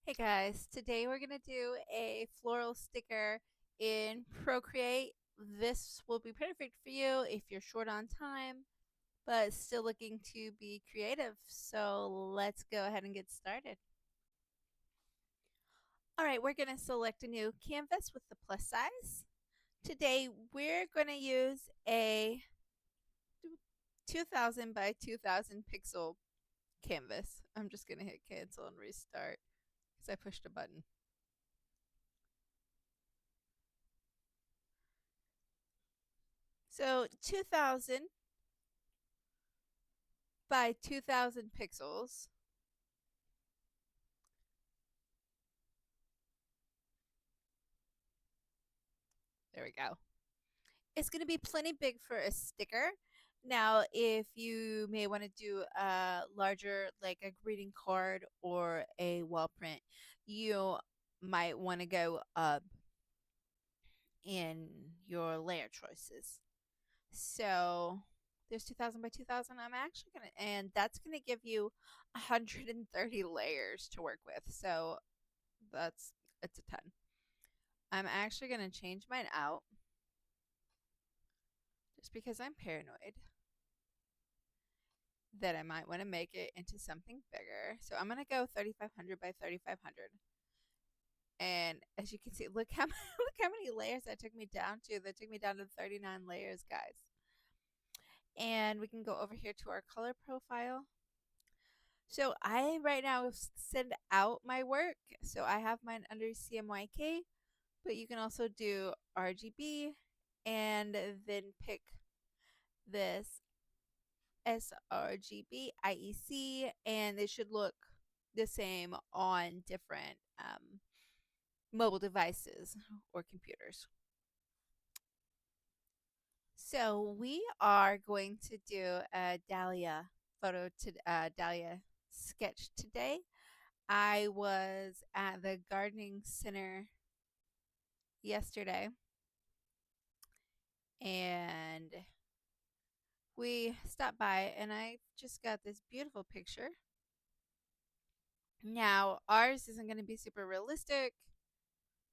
Hey guys, today we're going to do a floral sticker in Procreate. This will be perfect for you if you're short on time, but still looking to be creative. So let's go ahead and get started. All right, we're going to select a new canvas with the plus size. Today we're going to use a 2000 by 2000 pixel canvas. I'm just going to hit cancel and restart because I pushed a button. So 2000 by 2000 pixels. There we go. It's going to be plenty big for a sticker. Now, if you may want to do a larger, like a greeting card or a wall print, you might want to go up in your layer choices. So there's 2000 by 2000. I'm actually going to, and that's going to give you 130 layers to work with. So it's a 10. I'm actually going to change mine out just because I'm paranoid that I might want to make it into something bigger. So I'm going to go 3500 by 3500. And as you can see, look how look how many layers that took me down to. That took me down to 39 layers, guys. And we can go over here to our color profile. So I right now send out my work. So I have mine under CMYK, but you can also do RGB and then pick this sRGB IEC, and they should look the same on different mobile devices or computers. So we are going to do a Dahlia Dahlia sketch today. I was at the gardening center yesterday, and we stopped by, and I just got this beautiful picture. Now, ours isn't going to be super realistic,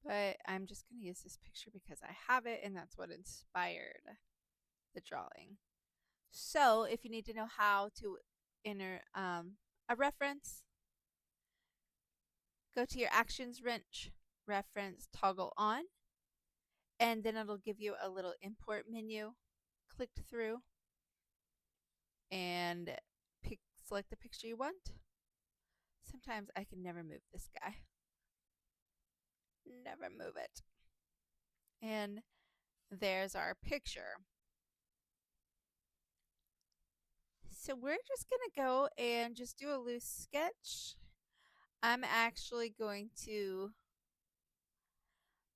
but I'm just going to use this picture because I have it and that's what inspired the drawing. So, if you need to know how to enter a reference, go to your actions wrench, reference, toggle on, and then it'll give you a little import menu. Click through and select the picture you want. Sometimes I can never move this guy. Never move it. And there's our picture. So we're just going to go and just do a loose sketch. I'm actually going to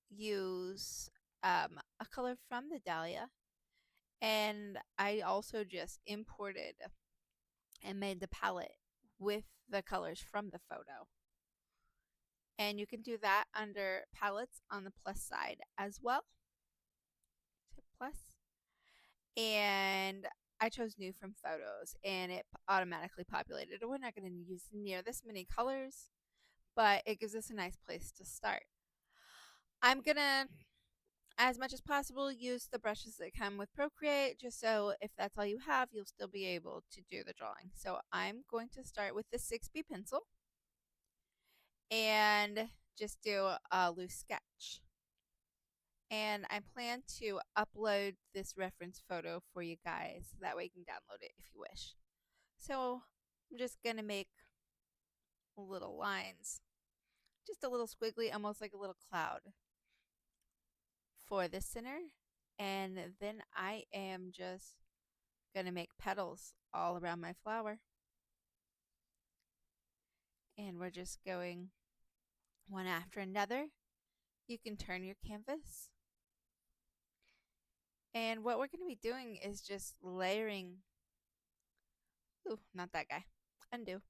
use a color from the Dahlia. And I also just imported and made the palette with the colors from the photo. And you can do that under palettes on the plus side as well. Hit plus. And I chose new from photos and it automatically populated. We're not going to use near this many colors, but it gives us a nice place to start. I'm going to, as much as possible, use the brushes that come with Procreate, just so if that's all you have, you'll still be able to do the drawing. So I'm going to start with the 6B pencil and just do a loose sketch. And I plan to upload this reference photo for you guys. That way you can download it if you wish. So I'm just going to make little lines, just a little squiggly, almost like a little cloud for the center. And then I am just going to make petals all around my flower. And we're just going one after another. You can turn your canvas. And what we're going to be doing is just layering. Ooh, not that guy. Undo.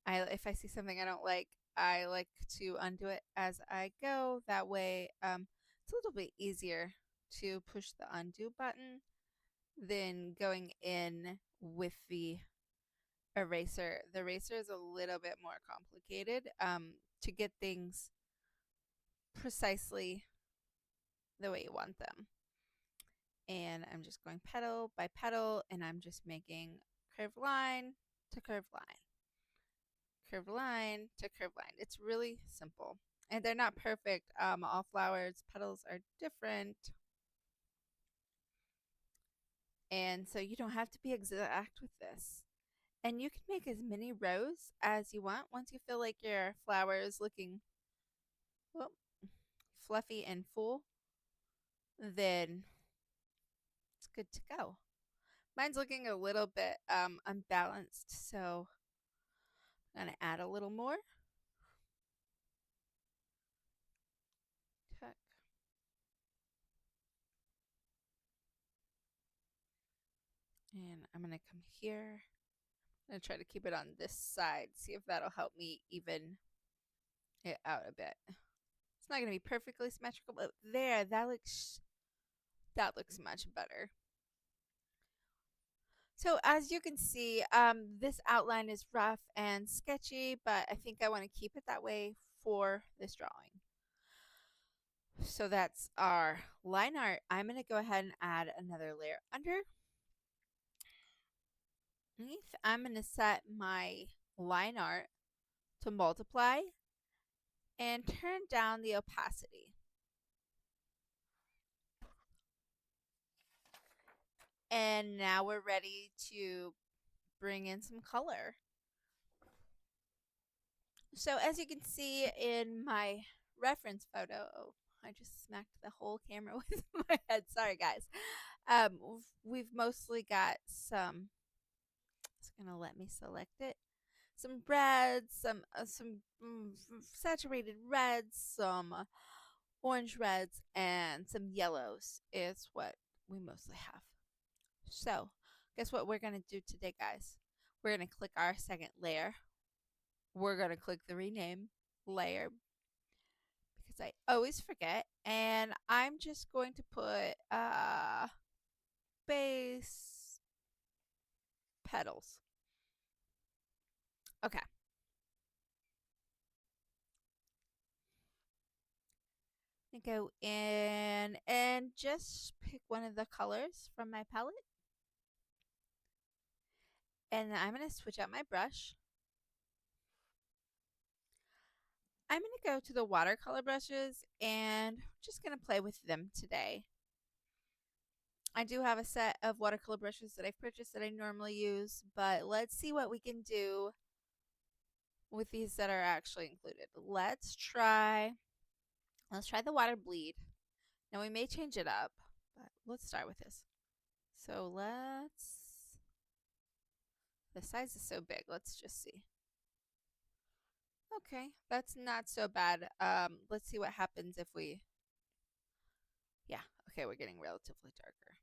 If I see something I don't like, I like to undo it as I go. That way, it's a little bit easier to push the undo button than going in with the eraser. The eraser is a little bit more complicated to get things precisely the way you want them. And I'm just going petal by petal, and I'm just making curved line to curved line, curved line to curved line. It's really simple. And they're not perfect. All flowers, petals are different. And so you don't have to be exact with this. And you can make as many rows as you want. Once you feel like your flower is looking, well, fluffy and full, then it's good to go. Mine's looking a little bit unbalanced, so I'm going to add a little more. Tuck. And I'm going to come here. I'm going to try to keep it on this side, see if that'll help me even it out a bit. It's not going to be perfectly symmetrical, but there, that looks much better. So as you can see, this outline is rough and sketchy, but I think I want to keep it that way for this drawing. So that's our line art. I'm going to go ahead and add another layer underneath. I'm going to set my line art to multiply and turn down the opacity. And now we're ready to bring in some color. So as you can see in my reference photo, oh, I just smacked the whole camera with my head. Sorry, guys. We've mostly got some. It's gonna let me select it. Some reds, some saturated reds, some orange reds, and some yellows is what we mostly have. So, guess what we're gonna do today, guys? We're gonna click our second layer. We're gonna click the rename layer because I always forget, and I'm just going to put base petals. Okay. I go in and just pick one of the colors from my palette. And I'm going to switch out my brush. I'm going to go to the watercolor brushes and I'm just going to play with them today. I do have a set of watercolor brushes that I've purchased that I normally use, but let's see what we can do with these that are actually included. Let's try the water bleed. Now we may change it up, but let's start with this. So the size is so big. Let's just see. Okay, that's not so bad. Let's see what happens if we, yeah, okay, we're getting relatively darker.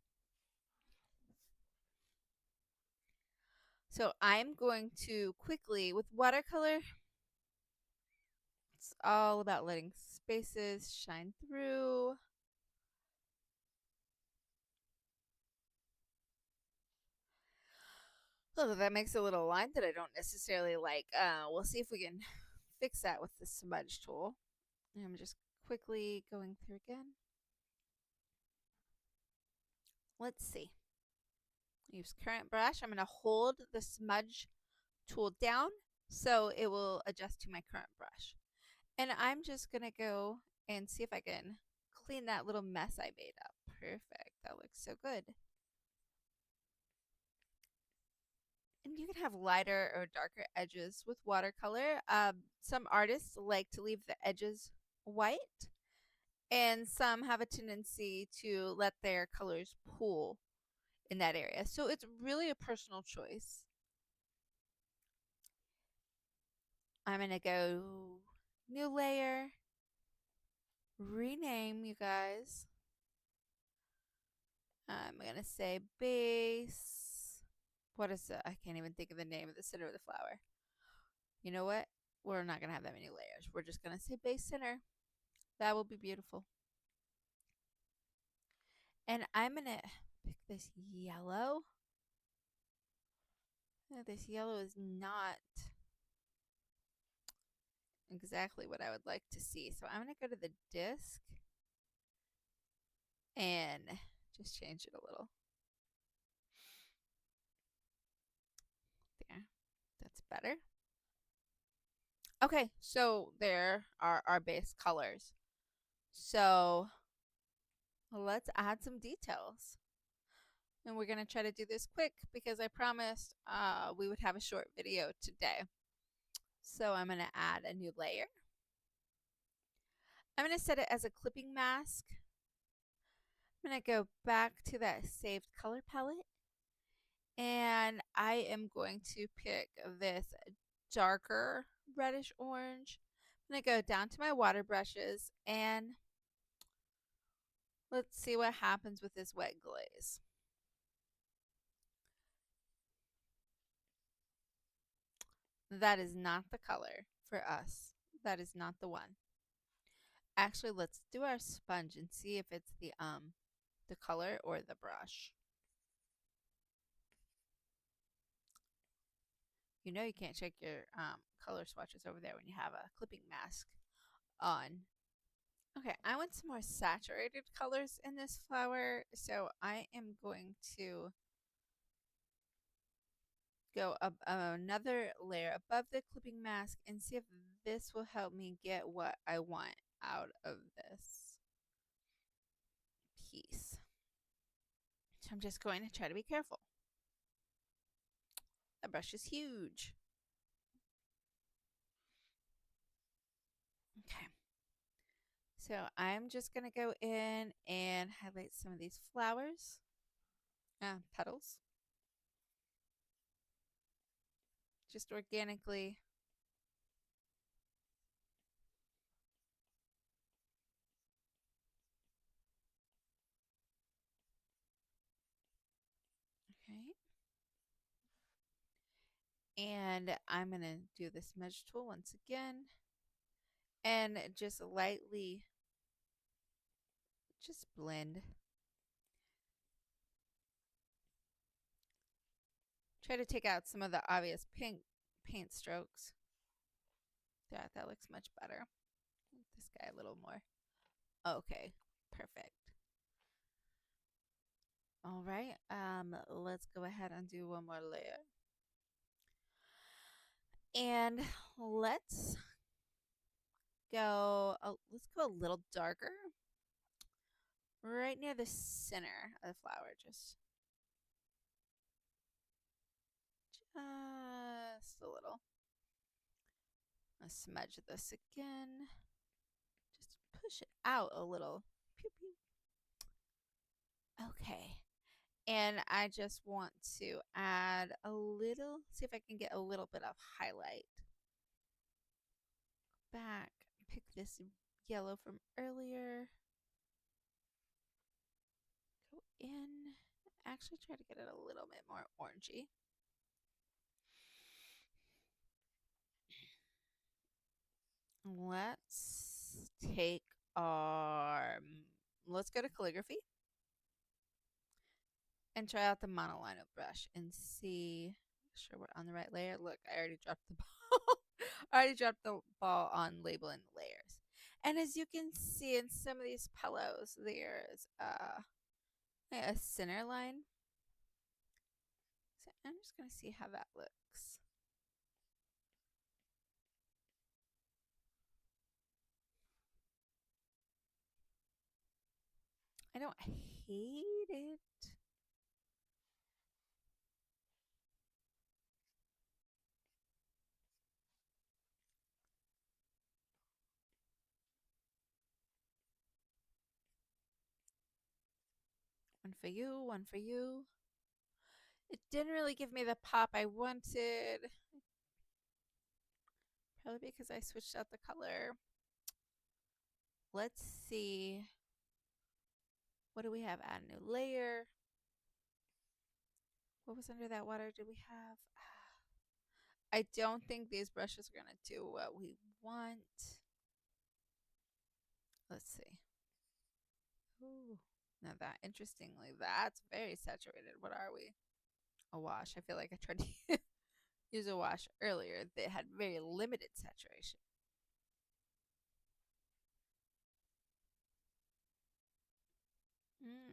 So I'm going to quickly, with watercolor, it's all about letting spaces shine through. Look, that makes a little line that I don't necessarily like. We'll see if we can fix that with the smudge tool. And I'm just quickly going through again. Let's see. Use current brush. I'm going to hold the smudge tool down so it will adjust to my current brush. And I'm just going to go and see if I can clean that little mess I made up. Perfect. That looks so good. And you can have lighter or darker edges with watercolor. Some artists like to leave the edges white, and some have a tendency to let their colors pool in that area. So it's really a personal choice. I'm going to go new layer, rename, you guys. I'm going to say base. What is it? I can't even think of the name of the center of the flower. You know what? We're not going to have that many layers. We're just going to say base center. That will be beautiful. And I'm going to pick this yellow. This yellow is not exactly what I would like to see. So I'm going to go to the disc and just change it a little. There. That's better. Okay, so there are our base colors. So let's add some details. And we're going to try to do this quick because I promised we would have a short video today. So I'm going to add a new layer. I'm going to set it as a clipping mask. I'm going to go back to that saved color palette. And I am going to pick this darker reddish orange. I'm going to go down to my water brushes and let's see what happens with this wet glaze. That is not the color for us. That is not the one. Actually, let's do our sponge and see if it's the color or the brush. You know you can't check your color swatches over there when you have a clipping mask on. Okay, I want some more saturated colors in this flower, so I am going to go up another layer above the clipping mask and see if this will help me get what I want out of this piece. So I'm just going to try to be careful. That brush is huge. Okay. So I'm just going to go in and highlight some of these flowers, petals, just organically. Okay. And I'm going to do the smudge tool once again and just lightly just blend. Try to take out some of the obvious pink paint strokes. Yeah, that looks much better. This guy a little more. Okay, perfect. All right, let's go ahead and do one more layer. And let's go a little darker. Right near the center of the flower, just a little. Let's smudge this again. Just push it out a little. Pew, pew. Okay. And I just want to add a little, see if I can get a little bit of highlight. Back, pick this yellow from earlier. Go in. Actually try to get it a little bit more orangey. Let's take our, let's go to calligraphy and try out the monolino brush and see, make sure we're on the right layer. Look, I already dropped the ball. I already dropped the ball on labeling the layers. And as you can see in some of these pillows, there's a center line. So I'm just going to see how that looks. I don't hate it. One for you, one for you. It didn't really give me the pop I wanted. Probably because I switched out the color. Let's see. What do we have? Add a new layer. What was under that water? Did we have? I don't think these brushes are going to do what we want. Let's see. Ooh. Now that, interestingly, that's very saturated. What are we? A wash. I feel like I tried to use a wash earlier that had very limited saturation.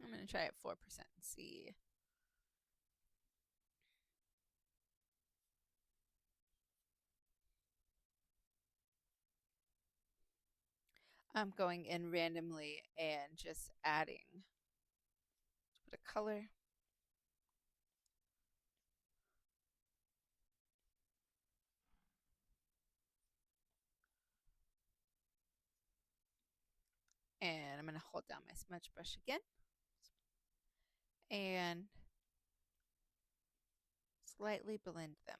I'm going to try it 4% and see. I'm going in randomly and just adding a bit of color. And I'm going to hold down my smudge brush again and slightly blend them.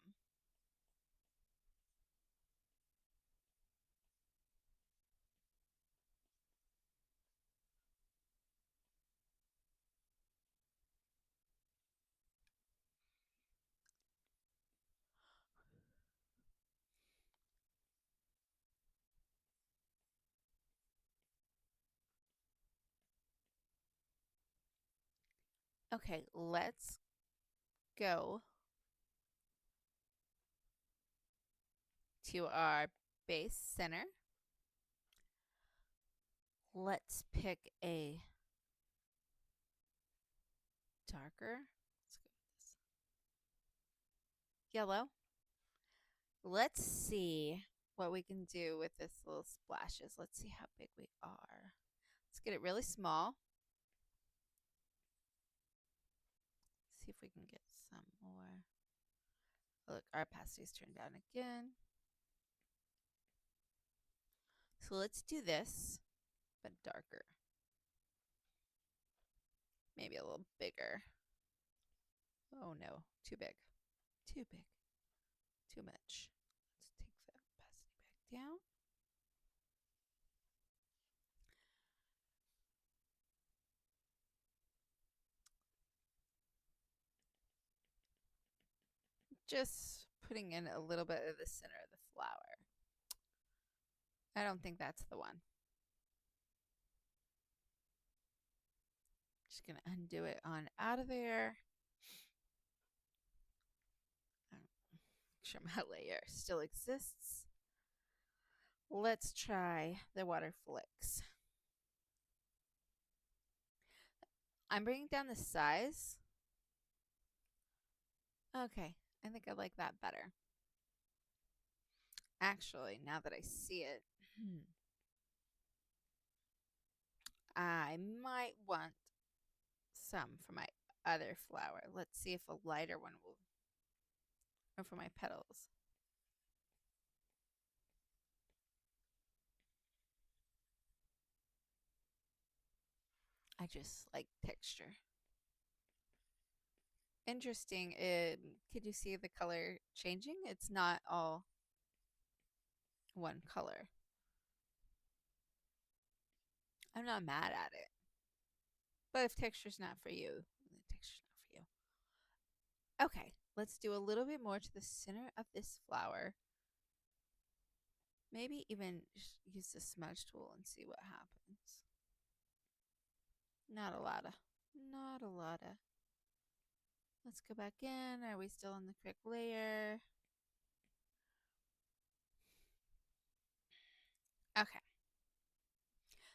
Okay, let's go to our base center. Let's pick a darker. Let's go with this yellow. Let's see what we can do with this little splashes. Let's see how big we are. Let's get it really small. See if we can get some more. Look, our opacity's turned down again. So let's do this, but darker. Maybe a little bigger. Oh no, too big. Too big. Too much. Let's take the opacity back down. Just putting in a little bit of the center of the flower. I don't think that's the one. Just gonna undo it on out of there. Make sure my layer still exists. Let's try the water flicks. I'm bringing down the size. Okay, I think I like that better. Actually, now that I see it, I might want some for my other flower. Let's see if a lighter one will, or for my petals. I just like texture. Interesting. Could you see the color changing? It's not all one color. I'm not mad at it. But if texture's not for you, then texture's not for you. Okay, let's do a little bit more to the center of this flower. Maybe even use the smudge tool and see what happens. Not a lot of. Not a lot of. Let's go back in. Are we still on the correct layer? Okay.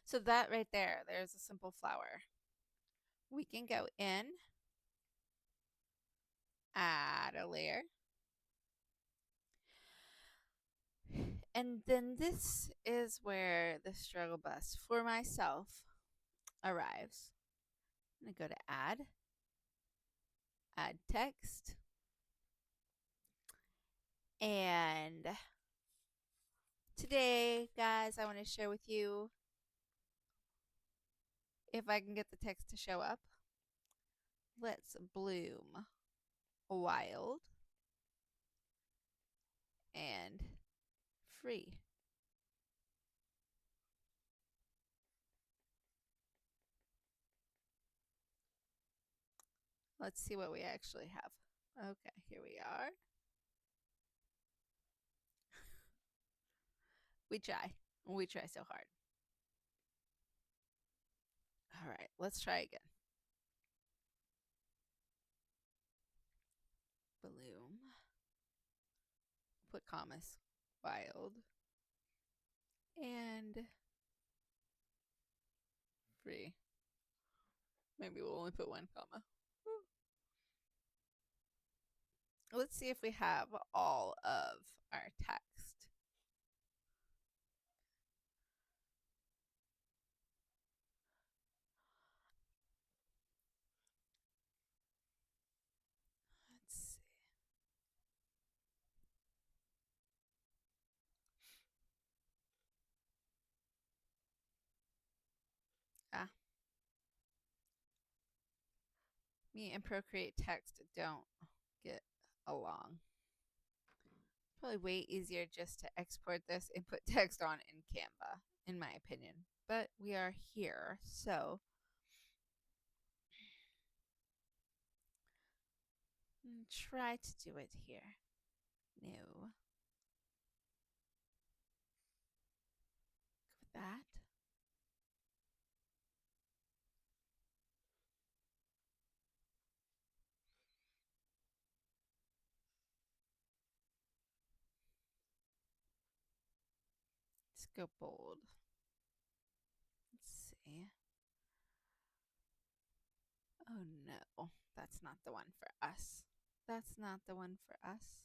So that right there, there's a simple flower. We can go in, add a layer. And then this is where the struggle bus for myself arrives. I'm going to go to add text. And today, guys, I want to share with you if I can get the text to show up. Let's bloom wild and free. Let's see what we actually have. Okay, here we are. We try. We try so hard. All right, let's try again. Bloom. put commas. Wild. And free. Maybe we'll only put one comma. Let's see if we have all of our text. Let's see. Ah, me and Procreate text don't get along. Probably way easier just to export this and put text on in Canva, in my opinion. But we are here, so try to do it here. No. With that. Let's go bold. Let's see. Oh no, that's not the one for us. That's not the one for us.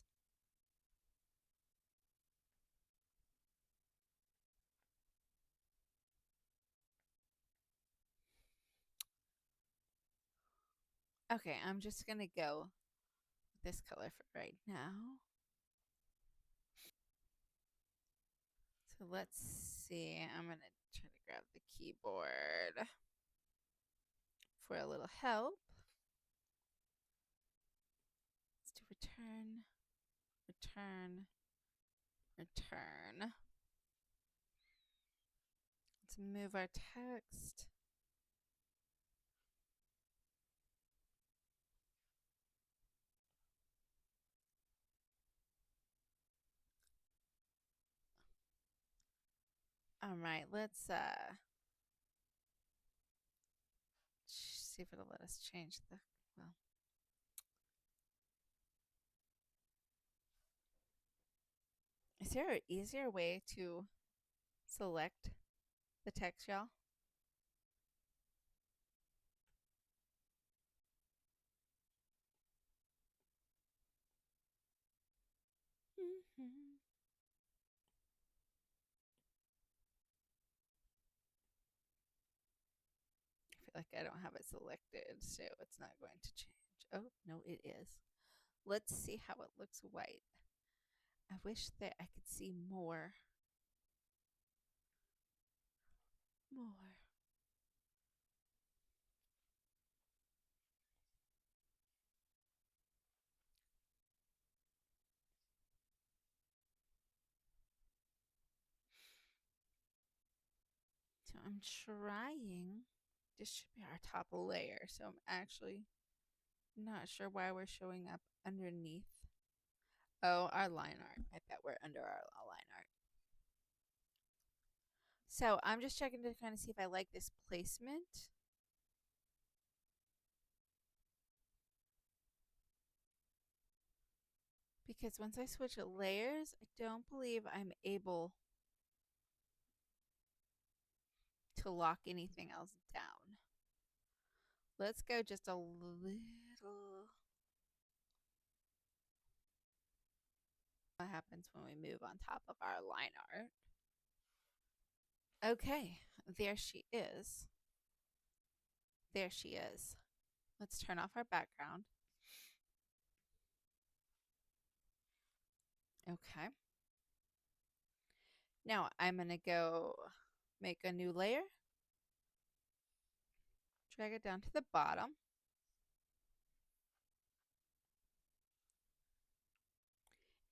Okay, I'm just gonna go with this color for right now. So let's see. I'm gonna try to grab the keyboard for a little help. Let's do return, return, return. Let's move our text. All right, let's see if it'll let us change the, well. Is there an easier way to select the text, y'all? Mm-hmm. I feel like I don't have it selected, so it's not going to change. Oh, no, it is. Let's see how it looks white. I wish that I could see more. More. So I'm trying. This should be our top layer. So I'm actually not sure why we're showing up underneath. Oh, our line art. I bet we're under our line art. So I'm just checking to kind of see if I like this placement. Because once I switch layers, I don't believe I'm able to lock anything else down. Let's go just a little. What happens when we move on top of our line art? Okay, there she is. There she is. Let's turn off our background. Okay. Now I'm going to go make a new layer. Drag it down to the bottom.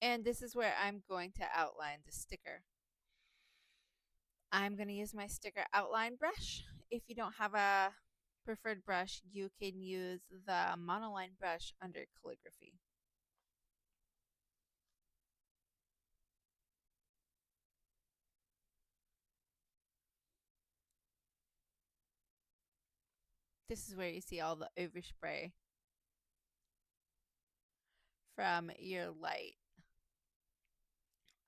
And this is where I'm going to outline the sticker. I'm going to use my sticker outline brush. If you don't have a preferred brush, you can use the monoline brush under calligraphy. This is where you see all the overspray from your light.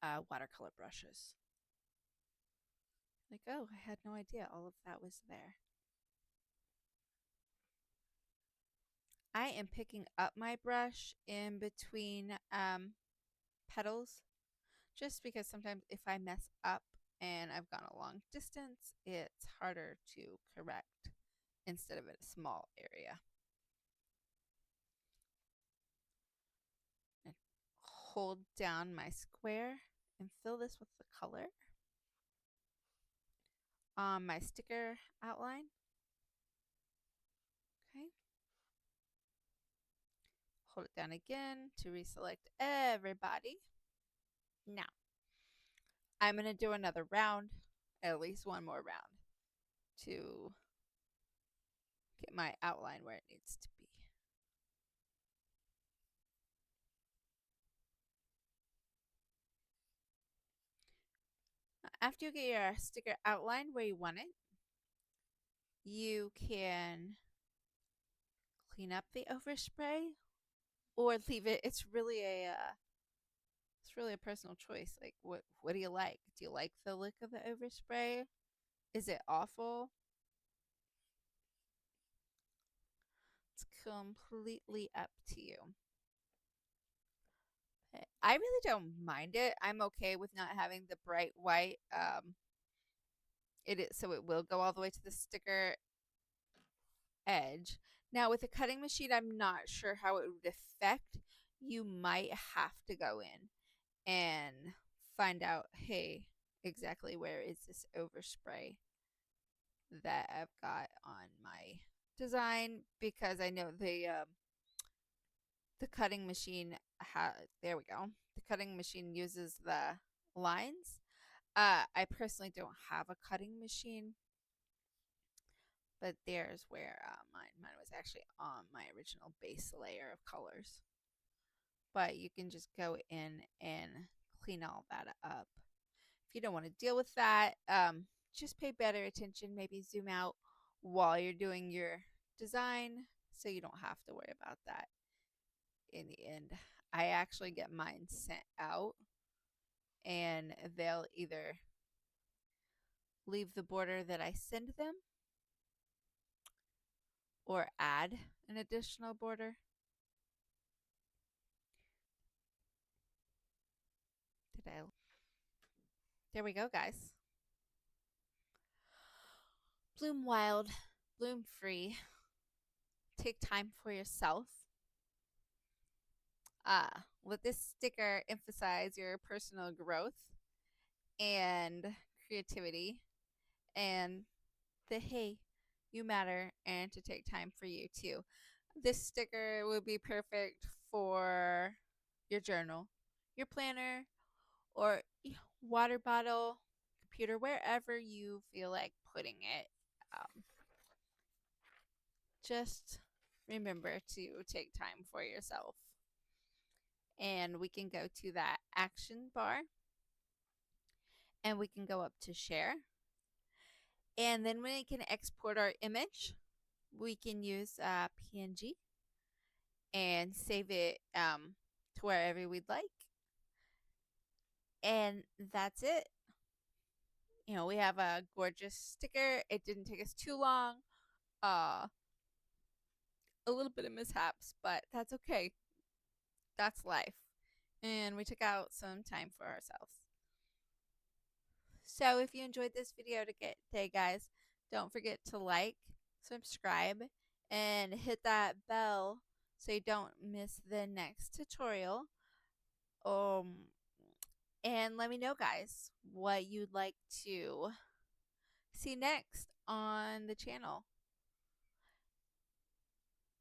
watercolor brushes. Like, oh, I had no idea all of that was there. I am picking up my brush in between petals, just because sometimes if I mess up and I've gone a long distance, it's harder to correct instead of in a small area. And hold down my square and fill this with the color on my sticker outline. Okay. Hold it down again to reselect everybody. Now, I'm going to do another round, at least one more round, to get my outline where it needs to be. After you get your sticker outline where you want it, you can clean up the overspray or leave it. It's really a personal choice. Like, what do you like? Do you like the look of the overspray? Is it awful? It's completely up to you. I really don't mind it. I'm okay with not having the bright white. It is, so it will go all the way to the sticker edge. Now with a cutting machine, I'm not sure how it would affect. You might have to go in and find out, hey, exactly where is this overspray that I've got on my design, because I know the cutting machine there we go. The cutting machine uses the lines. I personally don't have a cutting machine, but there's where mine was actually on my original base layer of colors. But you can just go in and clean all that up. If you don't want to deal with that, just pay better attention. Maybe zoom out while you're doing your design so you don't have to worry about that in the end. I actually get mine sent out and they'll either leave the border that I send them or add an additional border. There we go, guys. Bloom wild, bloom free. Take time for yourself. Let this sticker emphasize your personal growth and creativity and the hey, you matter, and to take time for you too. This sticker would be perfect for your journal, your planner, or water bottle, computer, wherever you feel like putting it. Just remember to take time for yourself. And we can go to that action bar and we can go up to share. And then we can export our image. We can use PNG and save it to wherever we'd like. And that's it. You know, we have a gorgeous sticker. It didn't take us too long. A little bit of mishaps, but that's okay. That's life. And we took out some time for ourselves. So if you enjoyed this video today, guys, don't forget to like, subscribe, and hit that bell so you don't miss the next tutorial. And let me know, guys, what you'd like to see next on the channel.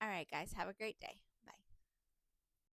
All right, guys, have a great day.